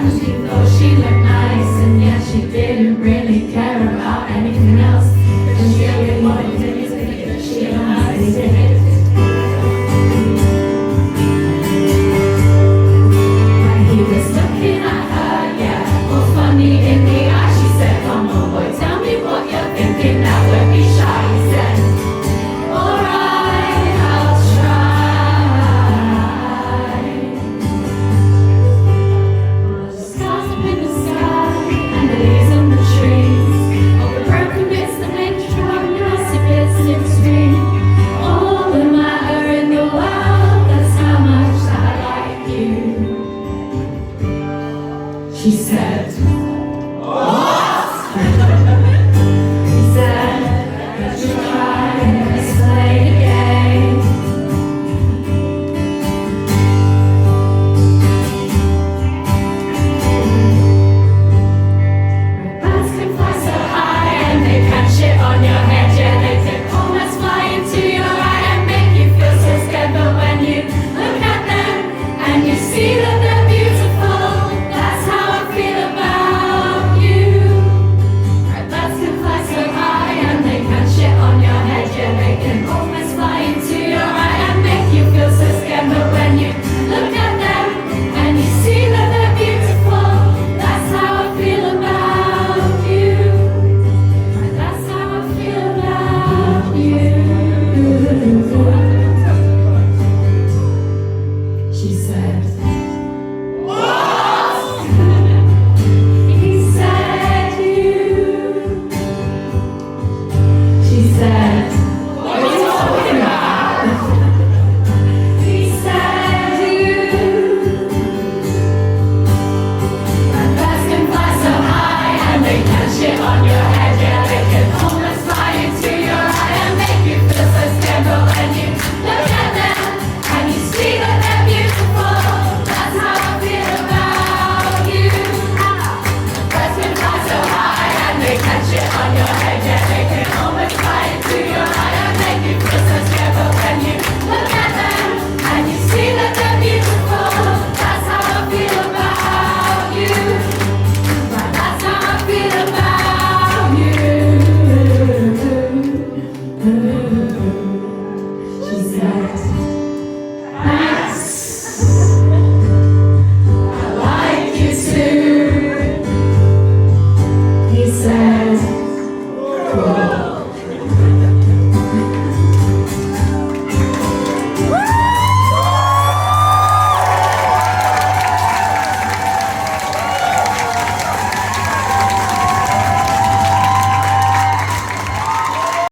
She thought she looked nice, and yet she didn't really care about anything else. But she really wanted anything that she always did. When he was looking at her, yeah, all funny in the eye, she said, "Come on, boy, tell me what you're thinking. Now don't be shy." He said, "Alright, I'll try." The stars up in the sky, and the leaves on the trees, all the broken bits that make you try, nasty bits in between. All the matter in the world, that's how much I like you. She said, "Oh."